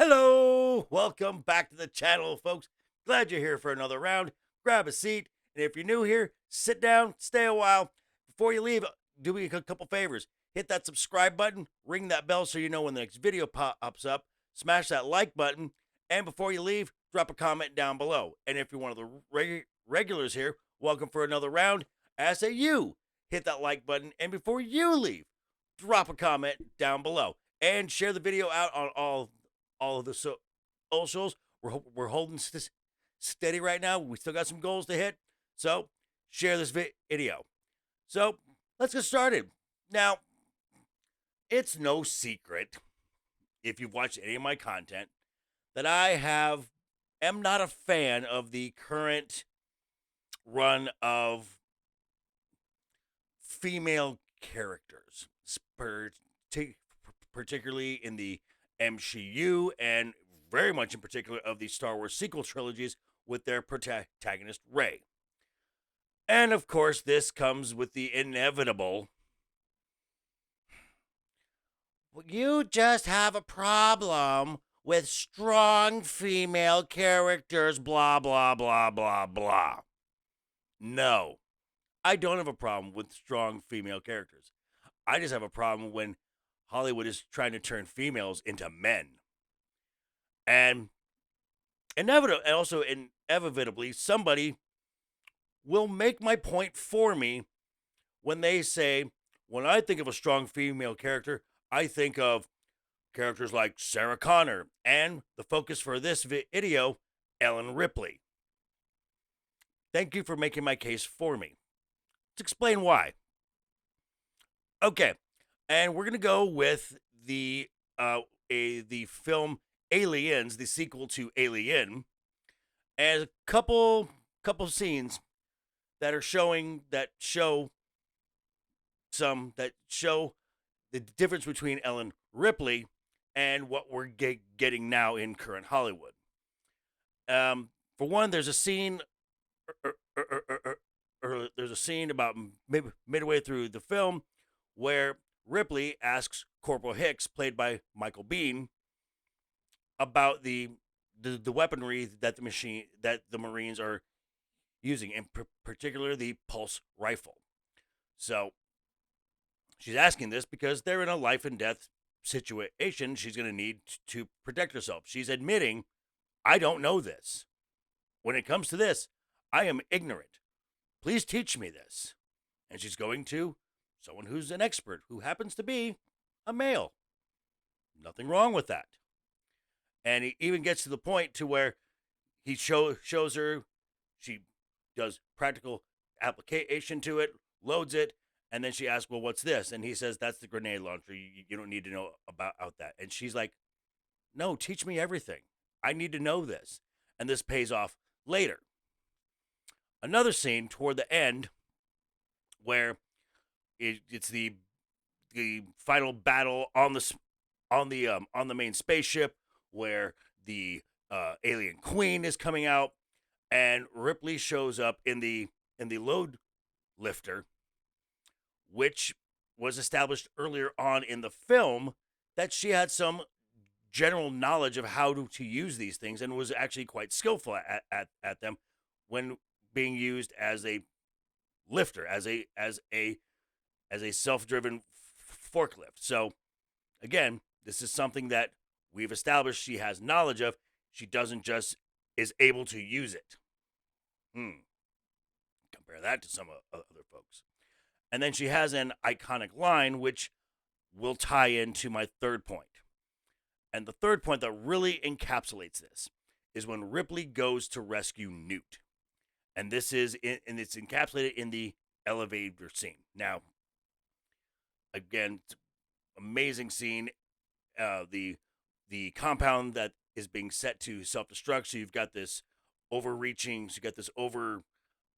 Hello, welcome back to the channel, folks. Glad you're here for another round. Grab a seat, and if you're new here, sit down, stay a while. Before you leave, do me a couple favors. Hit that subscribe button, ring that bell so you know when the next video pops up, smash that like button, and before you leave, drop a comment down below. And if you're one of the regulars here, welcome for another round. I say you hit that like button, and before you leave, drop a comment down below and share the video out on all of the socials. We're holding steady right now. We still got some goals to hit, so share this video. So let's get started. Now, it's no secret if you've watched any of my content that am not a fan of the current run of female characters, particularly in the MCU and very much in particular of the Star Wars sequel trilogies with their protagonist Rey. And of course, this comes with the inevitable, you just have a problem with strong female characters, blah, blah, blah, blah, blah. No, I don't have a problem with strong female characters. I just have a problem when Hollywood is trying to turn females into men. And inevitably, somebody will make my point for me when they say, when I think of a strong female character, I think of characters like Sarah Connor and the focus for this video, Ellen Ripley. Thank you for making my case for me. Let's explain why. Okay, and we're gonna go with the film Aliens, the sequel to Alien, and a couple scenes that show the difference between Ellen Ripley and what we're getting now in current Hollywood. For one, there's a scene. There's a scene about midway through the film where Ripley asks Corporal Hicks, played by Michael Biehn, about the weaponry that the Marines are using, in particular the pulse rifle. So she's asking this because they're in a life and death situation. She's going to need to protect herself. She's admitting, I don't know this. When it comes to this, I am ignorant. Please teach me this. And she's going to someone who's an expert, who happens to be a male. Nothing wrong with that. And he even gets to the point to where he shows her, she does practical application to it, loads it, and then she asks, well, what's this? And he says, that's the grenade launcher. You don't need to know about that. And she's like, no, teach me everything. I need to know this. And this pays off later. Another scene toward the end where it's the final battle on the main spaceship, where the alien queen is coming out, and Ripley shows up in the load lifter, which was established earlier on in the film that she had some general knowledge of how to use these things and was actually quite skillful at them when being used as a lifter, as a self-driven forklift. So again, this is something that we've established she has knowledge of. She doesn't just is able to use it. Compare that to some other folks. And then she has an iconic line, which will tie into my third point. And the third point that really encapsulates this is when Ripley goes to rescue Newt. And this is and it's encapsulated in the elevator scene. Now, again, amazing scene. The compound that is being set to self-destruct. So you've got this overreaching. So you got this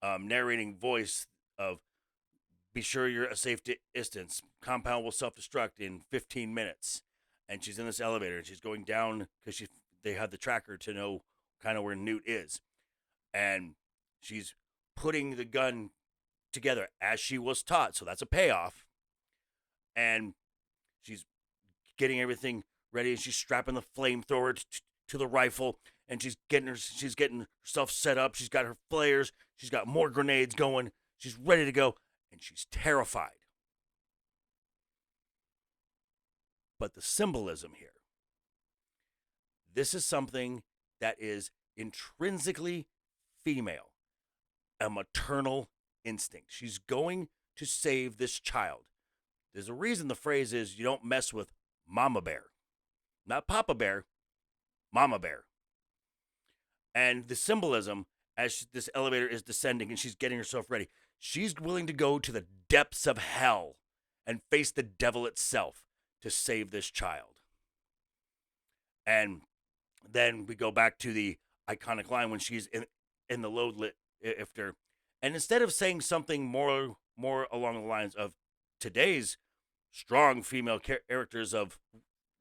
narrating voice of, be sure you're a safe distance. Compound will self-destruct in 15 minutes. And she's in this elevator and she's going down because they have the tracker to know kind of where Newt is. And she's putting the gun together as she was taught. So that's a payoff. And she's getting everything ready, and she's strapping the flamethrower to the rifle, and she's getting herself set up. She's got her flares. She's got more grenades going. She's ready to go, and she's terrified. But the symbolism here, this is something that is intrinsically female, a maternal instinct. She's going to save this child. There's a reason the phrase is you don't mess with Mama Bear. Not Papa Bear, Mama Bear. And the symbolism, as this elevator is descending and she's getting herself ready, she's willing to go to the depths of hell and face the devil itself to save this child. And then we go back to the iconic line when she's in the load lifter. And instead of saying something more along the lines of today's strong female characters of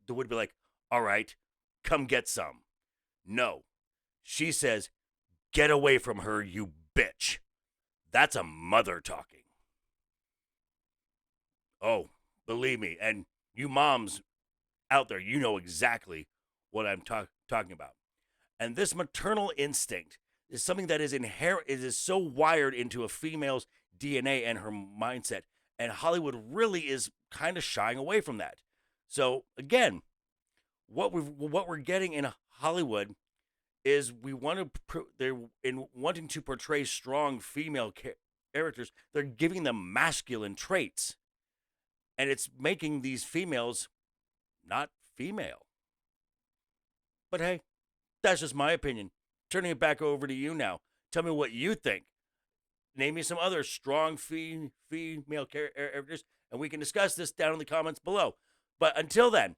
the would be like, all right, come get some. No. She says, get away from her, you bitch. That's a mother talking. Oh, believe me. And you moms out there, you know exactly what I'm talking about. And this maternal instinct is something that is inherent, it is so wired into a female's DNA and her mindset. And Hollywood really is kind of shying away from that. So again, what we're getting in Hollywood is they're in wanting to portray strong female characters. They're giving them masculine traits, and it's making these females not female. But hey, that's just my opinion. Turning it back over to you now. Tell me what you think. Name me some other strong female characters, and we can discuss this down in the comments below. But until then,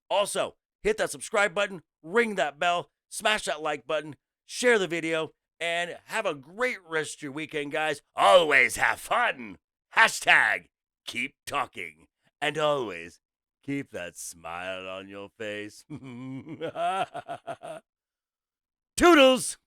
also, hit that subscribe button, ring that bell, smash that like button, share the video, and have a great rest of your weekend, guys. Always have fun. Hashtag keep talking. And always keep that smile on your face. Toodles!